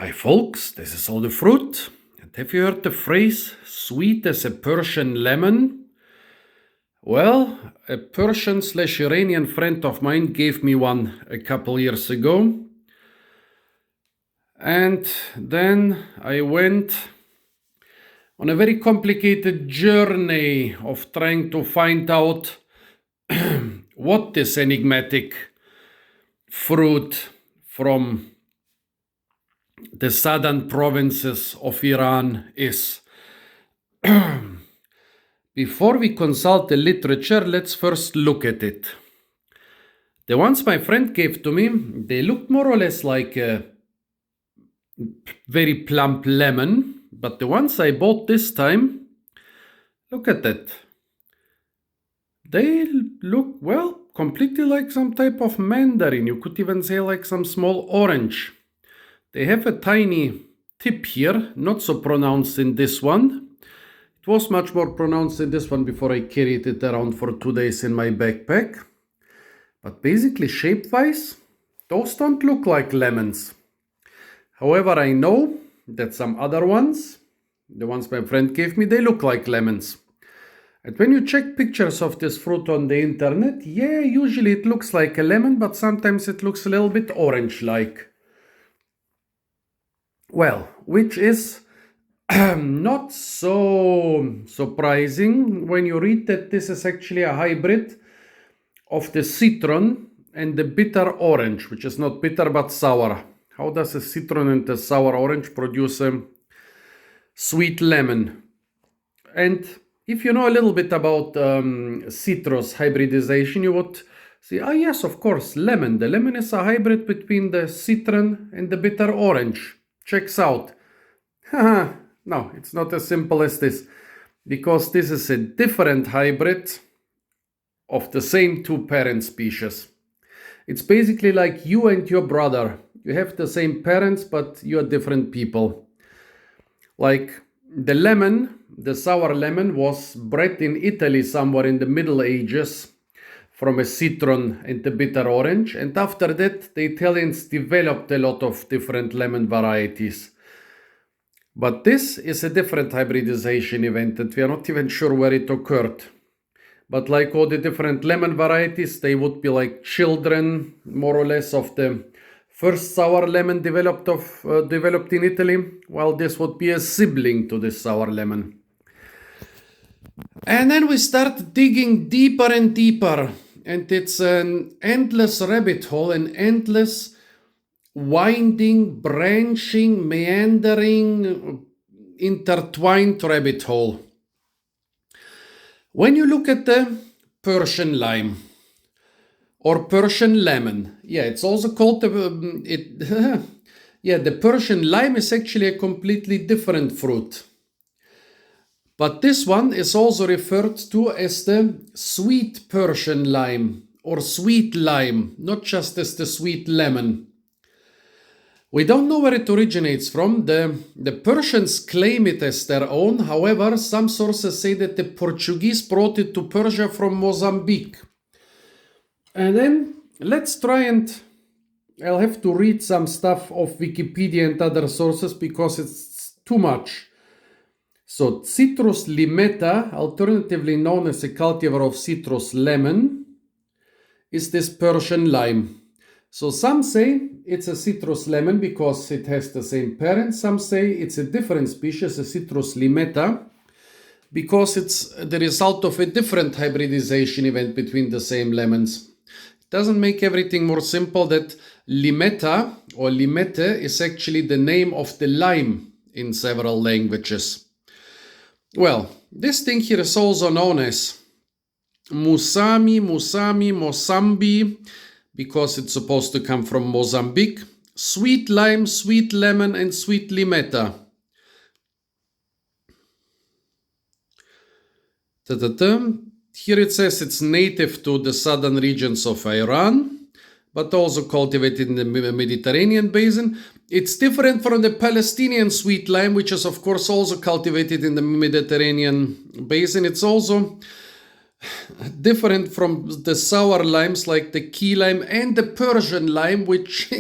Hi folks, this is all the fruit. And have you heard the phrase, sweet as a Persian lemon? Well, a Persian/Iranian friend of mine gave me one a couple years ago. And then I went on a very complicated journey of trying to find out what this enigmatic fruit from the southern provinces of Iran is. Before we consult the literature, let's first look at it. The ones my friend gave to me, they looked more or less like a very plump lemon, but the ones I bought this time, look at that. They look, well, completely like some type of mandarin. You could even say like some small orange. They have a tiny tip here, not so pronounced in this one. It was much more pronounced in this one before I carried it around for 2 days in my backpack. But basically, shape-wise, those don't look like lemons. However, I know that some other ones, the ones my friend gave me, they look like lemons. And when you check pictures of this fruit on the internet, yeah, usually it looks like a lemon, but sometimes it looks a little bit orange-like. Well, which is not so surprising when you read that this is actually a hybrid of the citron and the bitter orange, which is not bitter but sour. How does a citron and a sour orange produce a sweet lemon? And if you know a little bit about citrus hybridization, you would say, ah yes, of course, lemon. The lemon is a hybrid between the citron and the bitter orange. Checks out. No, it's not as simple as this, because this is a different hybrid of the same two parent species. It's basically like you and your brother. You have the same parents, but you are different people. Like the lemon, the sour lemon, was bred in Italy somewhere in the Middle Ages from a citron and the bitter orange. And after that, the Italians developed a lot of different lemon varieties. But this is a different hybridization event, and we are not even sure where it occurred. But like all the different lemon varieties, they would be like children, more or less, of the first sour lemon developed in Italy, while this would be a sibling to this sour lemon. And then we start digging deeper and deeper, and it's an endless rabbit hole, an endless winding, branching, meandering, intertwined rabbit hole. When you look at the Persian lime or Persian lemon, yeah, it's also called the Persian lime is actually a completely different fruit. But this one is also referred to as the sweet Persian lime or sweet lime, not just as the sweet lemon. We don't know where it originates from. The Persians claim it as their own. However, some sources say that the Portuguese brought it to Persia from Mozambique. And then let's try and I'll have to read some stuff of Wikipedia and other sources because it's too much. So Citrus limetta, alternatively known as a cultivar of citrus lemon, is this Persian lime. So some say it's a citrus lemon because it has the same parent. Some say it's a different species, a Citrus limetta, because it's the result of a different hybridization event between the same lemons. It doesn't make everything more simple that limetta or limette is actually the name of the lime in several languages. Well, this thing here is also known as Musami, Mosambi, because it's supposed to come from Mozambique. Sweet lime, sweet lemon, and sweet limetta. Here it says it's native to the southern regions of Iran, but also cultivated in the Mediterranean basin. It's different from the Palestinian sweet lime, which is of course also cultivated in the Mediterranean basin. It's also different from the sour limes like the key lime and the Persian lime, which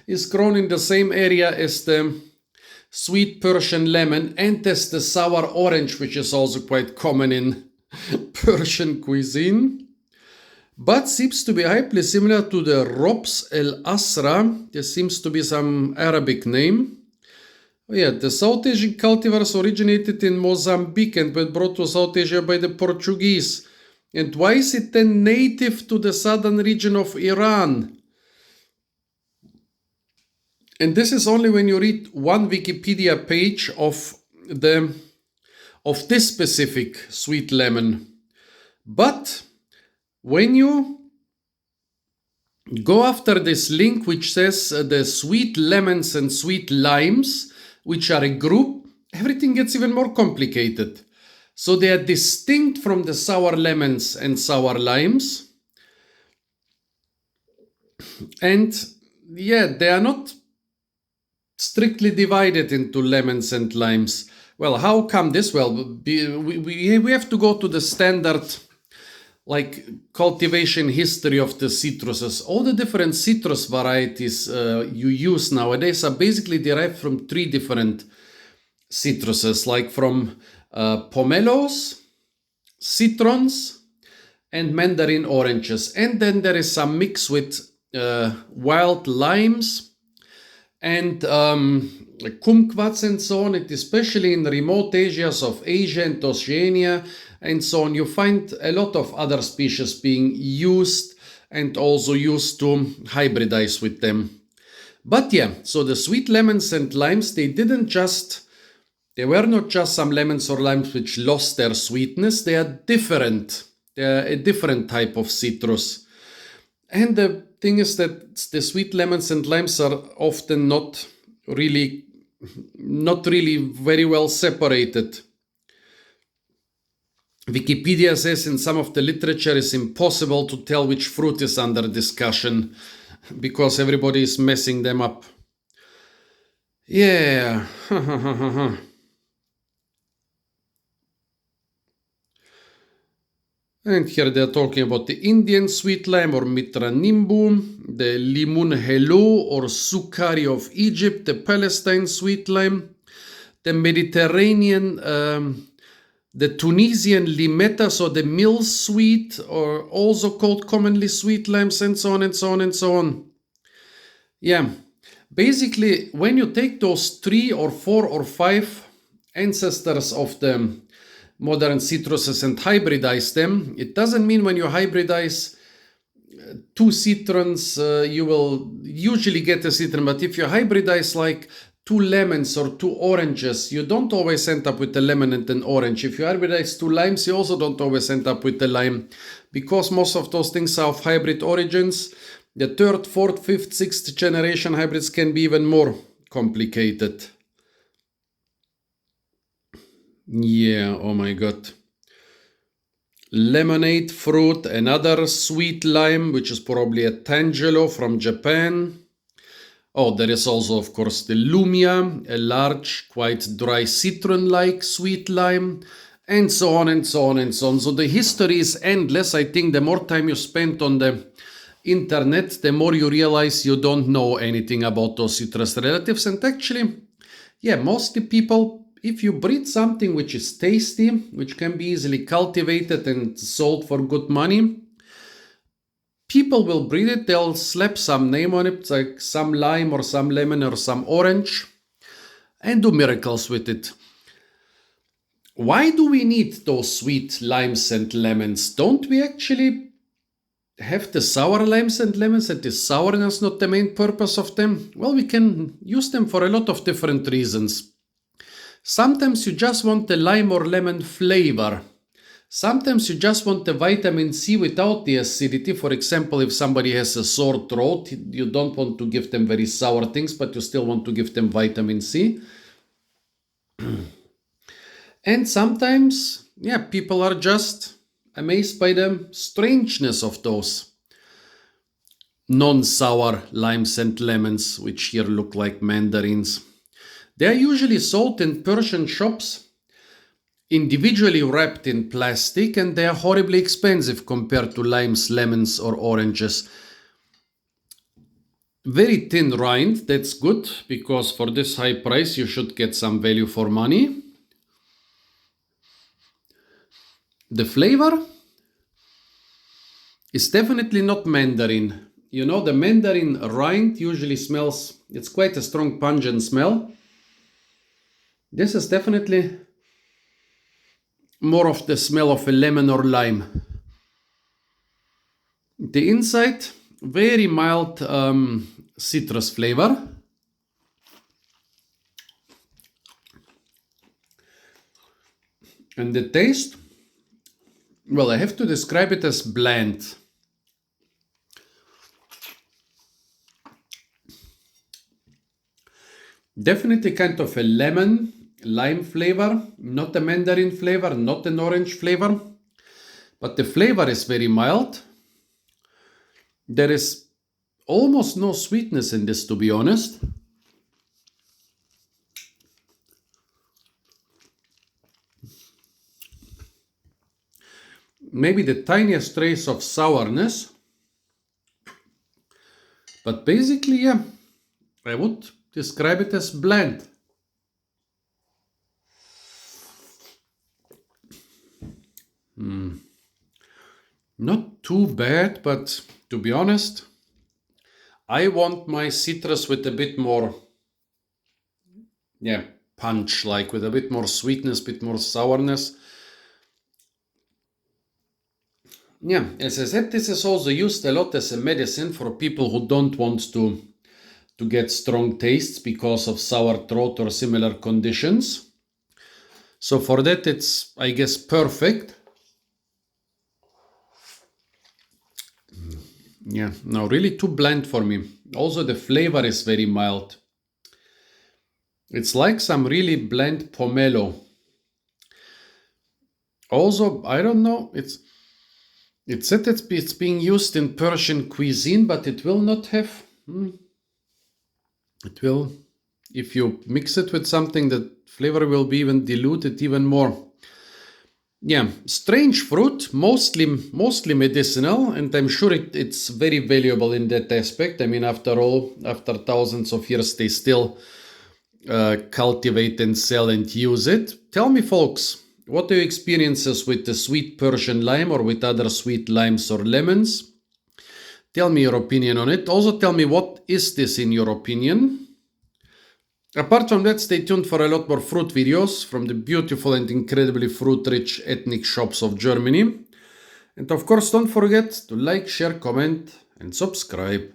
is grown in the same area as the sweet Persian lemon, and there's the sour orange, which is also quite common in Persian cuisine, but seems to be highly similar to the Robs El Asra. There seems to be some Arabic name. Oh yeah, the South Asian cultivars originated in Mozambique and were brought to South Asia by the Portuguese. And why is it then native to the southern region of Iran? And this is only when you read one Wikipedia page of this specific sweet lemon. But when you go after this link which says the sweet lemons and sweet limes, which are a group, everything gets even more complicated. So they are distinct from the sour lemons and sour limes. And yeah, they are not strictly divided into lemons and limes. Well, how come this? Well, we have to go to the standard like cultivation history of the citruses. All the different citrus varieties you use nowadays are basically derived from three different citruses, like from pomelos, citrons, and mandarin oranges. And then there is some mix with wild limes and kumquats and so on. And especially in remote areas of Asia and Oceania and so on, you find a lot of other species being used and also used to hybridize with them. But yeah, so the sweet lemons and limes, they were not just some lemons or limes which lost their sweetness. They are different. They are a different type of citrus. And the thing is that the sweet lemons and limes are often not really very well separated. Wikipedia says in some of the literature it's impossible to tell which fruit is under discussion because everybody is messing them up. Yeah. And here they're talking about the Indian sweet lime or Mitra nimbu, the Limun Hello or Sukari of Egypt, the Palestine sweet lime, the Mediterranean, the Tunisian limetta, so the mill sweet, or also called commonly sweet limes, and so on and so on and so on. Yeah, basically, when you take those 3 or 4 or 5 ancestors of the modern citruses and hybridize them, it doesn't mean when you hybridize 2 citrons, you will usually get a citron, but if you hybridize like 2 lemons or 2 oranges, you don't always end up with a lemon and an orange. If you hybridize 2 limes, you also don't always end up with a lime, because most of those things are of hybrid origins. The 3rd, 4th, 5th, 6th generation hybrids can be even more complicated. Yeah, oh my god. Lemonade fruit, another sweet lime, which is probably a tangelo from Japan. Oh, there is also, of course, the Lumia, a large, quite dry citron-like sweet lime, and so on and so on and so on. So the history is endless. I think the more time you spend on the internet, the more you realize you don't know anything about those citrus relatives. And actually, yeah, mostly people, if you breed something which is tasty, which can be easily cultivated and sold for good money, people will breed it, they'll slap some name on it, like some lime or some lemon or some orange, and do miracles with it. Why do we need those sweet limes and lemons? Don't we actually have the sour limes and lemons, and is sourness not the main purpose of them? Well, we can use them for a lot of different reasons. Sometimes you just want the lime or lemon flavor. Sometimes you just want the vitamin C without the acidity. For example, if somebody has a sore throat, you don't want to give them very sour things, but you still want to give them vitamin C. And sometimes, yeah, people are just amazed by the strangeness of those non-sour limes and lemons, which here look like mandarins. They are usually sold in Persian shops individually wrapped in plastic, and they are horribly expensive compared to limes, lemons, or oranges. Very thin rind, that's good, because for this high price you should get some value for money. The flavor is definitely not mandarin. You know, the mandarin rind usually smells, it's quite a strong pungent smell. This is definitely more of the smell of a lemon or lime. The inside, very mild citrus flavor. And the taste, well, I have to describe it as bland. Definitely kind of a lemon, lime flavor, not a mandarin flavor, not an orange flavor, but the flavor is very mild. There is almost no sweetness in this, to be honest. Maybe the tiniest trace of sourness, but basically, yeah, I would describe it as bland. Not too bad, but to be honest, I want my citrus with a bit more, punch, like with a bit more sweetness, bit more sourness. Yeah, as I said, this is also used a lot as a medicine for people who don't want to get strong tastes because of sour throat or similar conditions. So for that, it's, I guess, perfect. Yeah, no, really too bland for me. Also, the flavor is very mild. It's like some really bland pomelo. Also, I don't know, it's said it's being used in Persian cuisine, but it will not have... It will, if you mix it with something, the flavor will be even diluted even more. Yeah, strange fruit, mostly medicinal, and I'm sure it's very valuable in that aspect. I mean, after all, after thousands of years, they still cultivate and sell and use it. Tell me, folks, what are your experiences with the sweet Persian lime or with other sweet limes or lemons? Tell me your opinion on it. Also tell me, what is this in your opinion? Apart from that, stay tuned for a lot more fruit videos from the beautiful and incredibly fruit-rich ethnic shops of Germany. And of course, don't forget to like, share, comment, and subscribe.